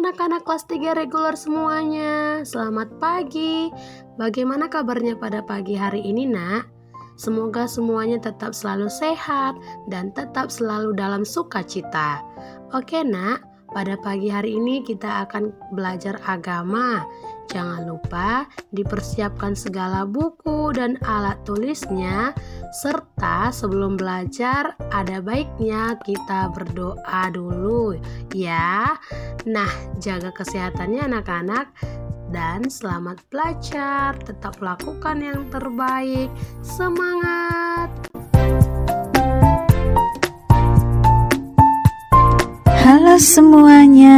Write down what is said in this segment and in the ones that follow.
anak-anak kelas 3 reguler semuanya? Selamat pagi. Bagaimana kabarnya pada pagi hari ini, Nak? Semoga semuanya tetap selalu sehat dan tetap selalu dalam sukacita. Oke, Nak, pada pagi hari ini kita akan belajar agama. Jangan lupa dipersiapkan segala buku dan alat tulisnya, serta sebelum belajar ada baiknya kita berdoa dulu ya. Nah, jaga kesehatannya anak-anak dan selamat belajar. Tetap lakukan yang terbaik. Semangat! Halo semuanya,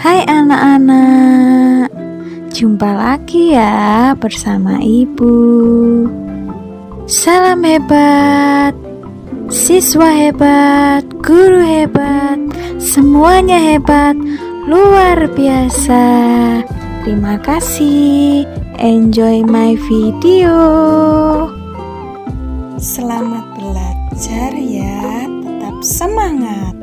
hai anak-anak, jumpa lagi ya bersama Ibu. Salam hebat, siswa hebat, guru hebat, semuanya hebat, luar biasa. Terima kasih, enjoy my video. Selamat belajar ya, tetap semangat.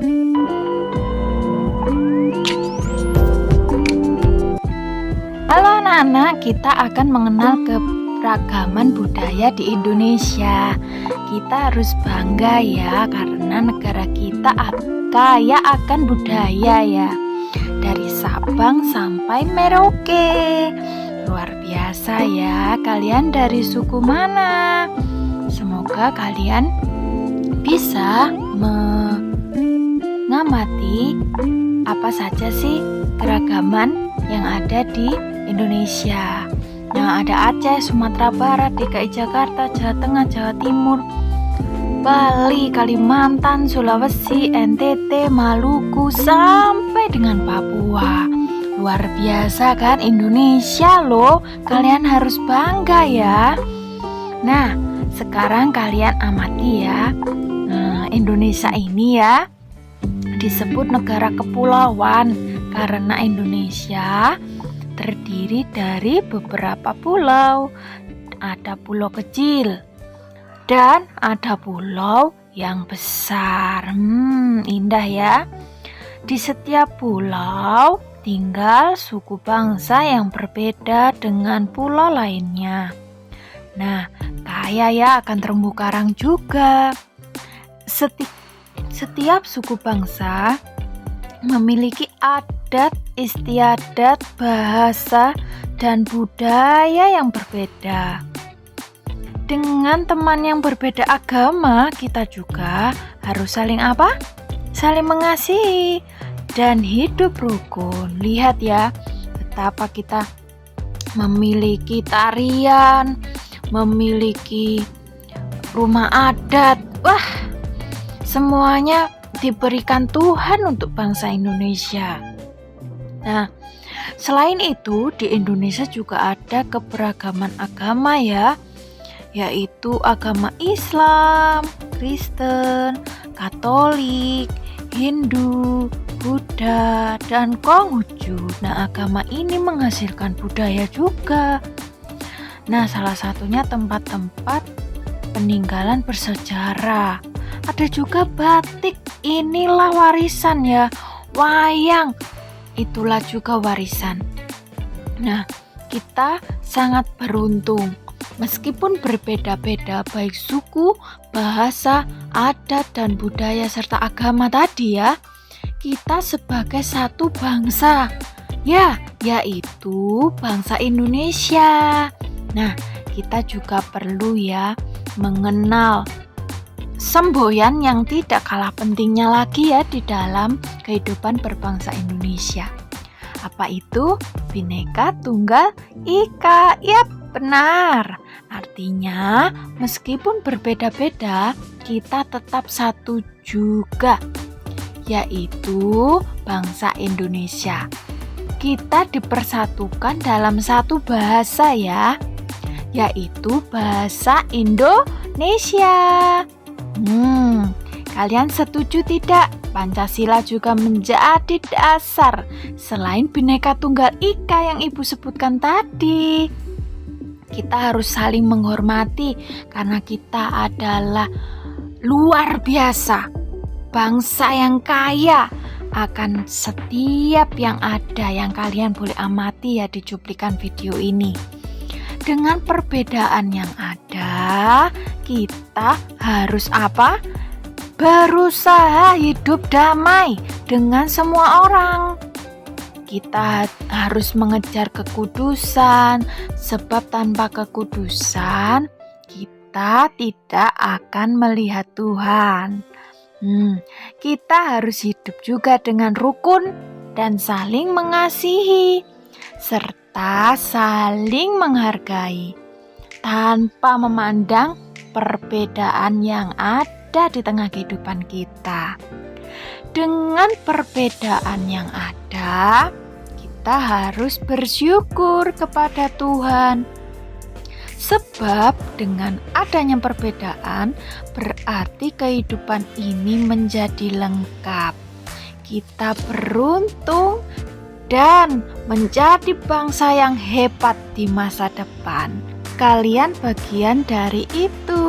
Halo anak-anak, kita akan mengenal keberagaman budaya di Indonesia. Kita harus bangga ya, karena negara kita kaya akan budaya ya. Dari Sabang sampai Merauke. Luar biasa ya, kalian dari suku mana? Semoga kalian bisa mengamati apa saja sih keragaman yang ada di Indonesia. Yang ada Aceh, Sumatera Barat, DKI Jakarta, Jawa Tengah, Jawa Timur, Bali, Kalimantan, Sulawesi, NTT, Maluku, sampai dengan Papua. Luar biasa kan Indonesia loh. Kalian harus bangga ya. Nah, sekarang kalian amati ya. Indonesia ini ya disebut negara kepulauan karena Indonesia terdiri dari beberapa pulau. Ada pulau kecil dan ada pulau yang besar. Indah ya. Di setiap pulau tinggal suku bangsa yang berbeda dengan pulau lainnya. Nah, kaya ya akan terumbu karang juga. Setiap suku bangsa memiliki adat istiadat, bahasa, dan budaya yang berbeda. Dengan teman yang berbeda agama, kita juga harus saling apa? Saling mengasihi dan hidup rukun. Lihat ya, betapa kita memiliki tarian, memiliki rumah adat. Wah, semuanya diberikan Tuhan untuk bangsa Indonesia. Nah, selain itu di Indonesia juga ada keberagaman agama ya, yaitu agama Islam, Kristen, Katolik, Hindu, Buddha, dan Konghucu. Nah, agama ini menghasilkan budaya juga. Nah, salah satunya tempat-tempat peninggalan bersejarah. Ada juga batik, inilah warisan ya. Wayang, itulah juga warisan. Nah, kita sangat beruntung. Meskipun berbeda-beda baik suku, bahasa, adat, dan budaya serta agama tadi ya, kita sebagai satu bangsa, ya, yaitu bangsa Indonesia. Nah, kita juga perlu ya mengenal semboyan yang tidak kalah pentingnya lagi ya di dalam kehidupan berbangsa Indonesia. Apa itu? Bhinneka Tunggal Ika. Yap, benar. Artinya, meskipun berbeda-beda, kita tetap satu juga, yaitu bangsa Indonesia. Kita dipersatukan dalam satu bahasa ya, yaitu bahasa Indonesia. Kalian setuju tidak? Pancasila juga menjadi dasar selain Bhinneka Tunggal Ika yang Ibu sebutkan tadi. Kita harus saling menghormati karena kita adalah luar biasa, bangsa yang kaya akan setiap yang ada yang kalian boleh amati ya di cuplikan video ini. Dengan perbedaan yang ada, kita harus apa? Berusaha hidup damai dengan semua orang. Kita harus mengejar kekudusan, sebab tanpa kekudusan kita tidak akan melihat Tuhan. Kita harus hidup juga dengan rukun dan saling mengasihi, serta saling menghargai, tanpa memandang perbedaan yang ada di tengah kehidupan kita. Dengan perbedaan yang ada, kita harus bersyukur kepada Tuhan. Sebab dengan adanya perbedaan, berarti kehidupan ini menjadi lengkap. Kita beruntung dan menjadi bangsa yang hebat di masa depan. Kalian bagian dari itu.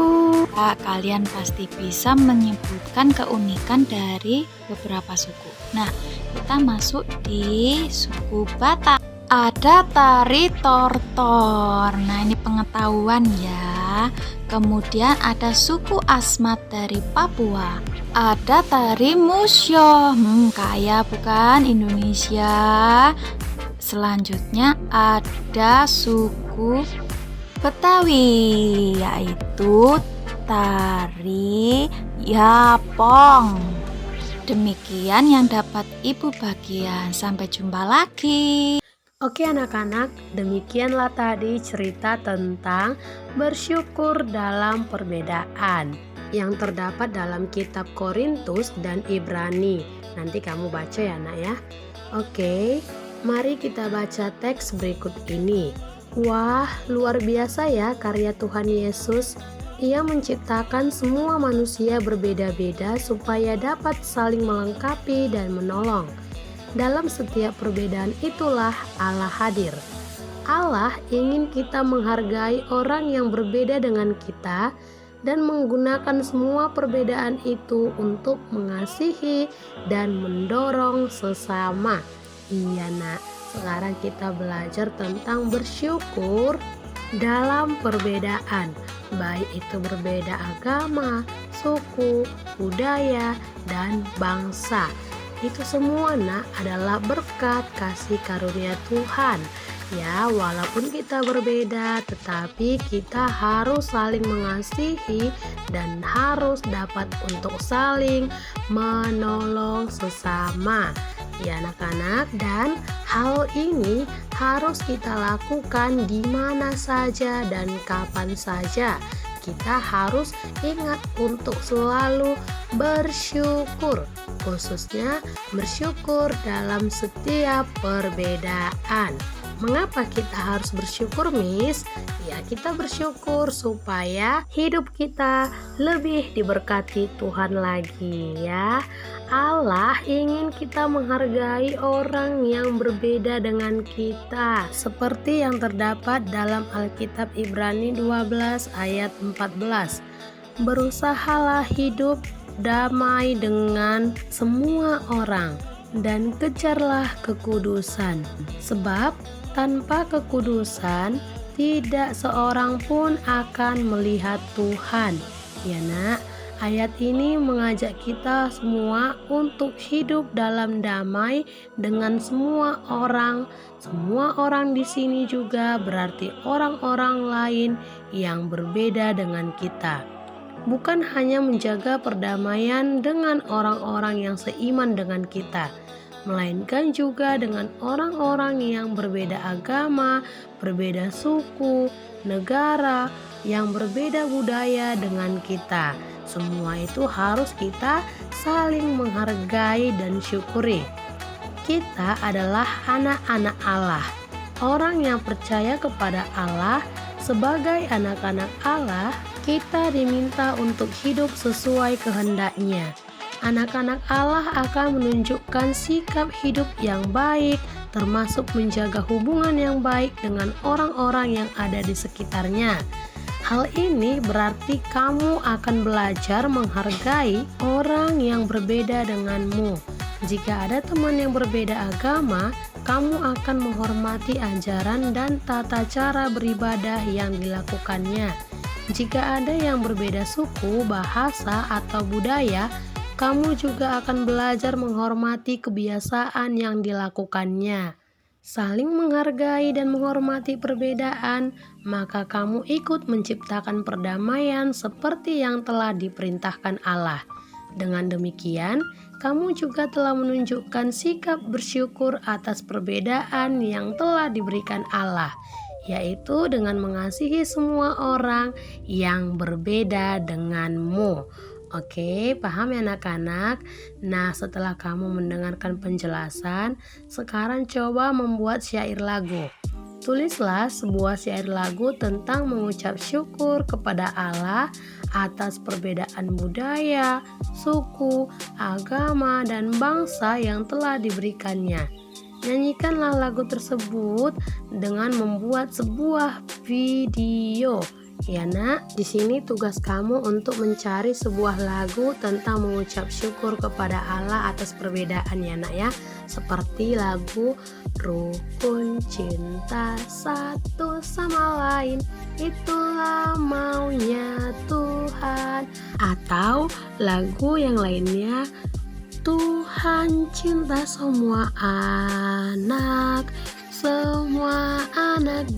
Kalian pasti bisa menyebutkan keunikan dari beberapa suku. Nah, kita masuk di suku Batak. Ada tari tortor. Nah, ini pengetahuan ya. Kemudian ada suku Asmat dari Papua. Ada tari Musyo. Kaya bukan Indonesia. Selanjutnya ada suku Betawi, yaitu tari Yapong. Demikian yang dapat Ibu bagian. Sampai jumpa lagi. Oke anak-anak, demikianlah tadi cerita tentang bersyukur dalam perbedaan yang terdapat dalam kitab Korintus dan Ibrani. Nanti kamu baca ya nak ya. Oke, mari kita baca teks berikut ini. Wah, luar biasa ya karya Tuhan Yesus. Ia menciptakan semua manusia berbeda-beda supaya dapat saling melengkapi dan menolong. Dalam setiap perbedaan itulah Allah hadir. Allah ingin kita menghargai orang yang berbeda dengan kita dan menggunakan semua perbedaan itu untuk mengasihi dan mendorong sesama. Iya nak, sekarang kita belajar tentang bersyukur dalam perbedaan, baik itu berbeda agama, suku, budaya, dan bangsa. Itu semua nak adalah berkat kasih karunia Tuhan. Ya, walaupun kita berbeda, tetapi kita harus saling mengasihi dan harus dapat untuk saling menolong sesama. Ya anak-anak, dan hal ini harus kita lakukan di mana saja dan kapan saja. Kita harus ingat untuk selalu bersyukur, khususnya bersyukur dalam setiap perbedaan. Mengapa kita harus bersyukur, Miss? Ya, kita bersyukur supaya hidup kita lebih diberkati Tuhan lagi ya. Allah ingin kita menghargai orang yang berbeda dengan kita, seperti yang terdapat dalam Alkitab Ibrani 12 ayat 14. Berusahalah hidup damai dengan semua orang dan kejarlah kekudusan, sebab tanpa kekudusan tidak seorang pun akan melihat Tuhan. Ya nak, ayat ini mengajak kita semua untuk hidup dalam damai dengan semua orang. Semua orang di sini juga berarti orang-orang lain yang berbeda dengan kita. Bukan hanya menjaga perdamaian dengan orang-orang yang seiman dengan kita, melainkan juga dengan orang-orang yang berbeda agama, berbeda suku, negara, yang berbeda budaya dengan kita. Semua itu harus kita saling menghargai dan syukuri. Kita adalah anak-anak Allah, orang yang percaya kepada Allah. Sebagai anak-anak Allah, kita diminta untuk hidup sesuai kehendaknya. Anak-anak Allah akan menunjukkan sikap hidup yang baik, termasuk menjaga hubungan yang baik dengan orang-orang yang ada di sekitarnya. Hal ini berarti kamu akan belajar menghargai orang yang berbeda denganmu. Jika ada teman yang berbeda agama, kamu akan menghormati ajaran dan tata cara beribadah yang dilakukannya. Jika ada yang berbeda suku, bahasa, atau budaya, kamu juga akan belajar menghormati kebiasaan yang dilakukannya. Saling menghargai dan menghormati perbedaan, maka kamu ikut menciptakan perdamaian seperti yang telah diperintahkan Allah. Dengan demikian, kamu juga telah menunjukkan sikap bersyukur atas perbedaan yang telah diberikan Allah, yaitu dengan mengasihi semua orang yang berbeda denganmu. Oke, paham ya anak-anak? Nah, setelah kamu mendengarkan penjelasan, sekarang coba membuat syair lagu. Tulislah sebuah syair lagu tentang mengucap syukur kepada Allah atas perbedaan budaya, suku, agama, dan bangsa yang telah diberikannya. Nyanyikanlah lagu tersebut dengan membuat sebuah video. Ya nak, di sini tugas kamu untuk mencari sebuah lagu tentang mengucap syukur kepada Allah atas perbedaan ya nak ya. Seperti lagu Rukun Cinta Satu Sama Lain, Itulah Maunya Tuhan. Atau lagu yang lainnya, Tuhan cinta semua anak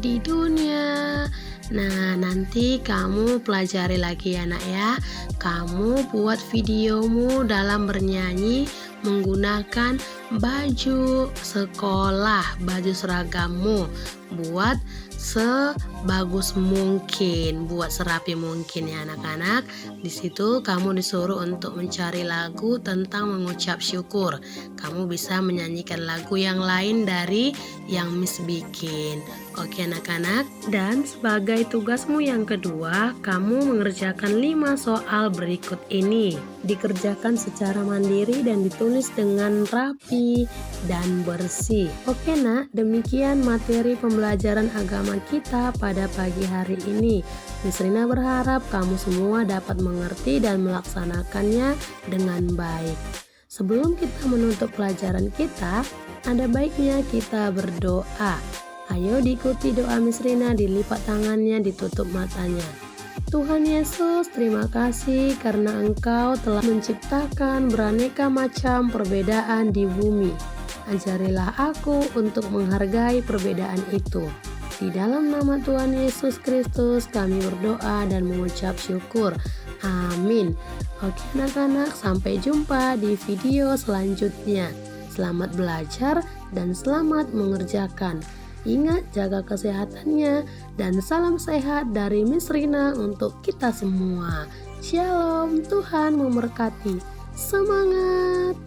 di dunia. Nah, nanti kamu pelajari lagi ya nak ya. Kamu buat videomu dalam bernyanyi menggunakan baju sekolah, baju seragammu. Buat sebagus mungkin, buat serapi mungkin ya anak-anak. Di situ kamu disuruh untuk mencari lagu tentang mengucap syukur. Kamu bisa menyanyikan lagu yang lain dari yang Miss bikin. Oke anak-anak, dan sebagai tugasmu yang kedua, kamu mengerjakan 5 soal berikut ini. Dikerjakan secara mandiri dan ditulis dengan rapi dan bersih. Oke nak, demikian materi pembelajaran agama kita pada pagi hari ini. Miss Rina berharap kamu semua dapat mengerti dan melaksanakannya dengan baik. Sebelum kita menutup pelajaran kita, ada baiknya kita berdoa. Ayo diikuti doa Miss Rina, dilipat tangannya, ditutup matanya. Tuhan Yesus, terima kasih karena Engkau telah menciptakan beraneka macam perbedaan di bumi. Ajarilah aku untuk menghargai perbedaan itu. Di dalam nama Tuhan Yesus Kristus kami berdoa dan mengucap syukur. Amin. Oke anak-anak, sampai jumpa di video selanjutnya. Selamat belajar dan selamat mengerjakan. Ingat jaga kesehatannya dan salam sehat dari Miss Rina untuk kita semua. Shalom, Tuhan memberkati. Semangat!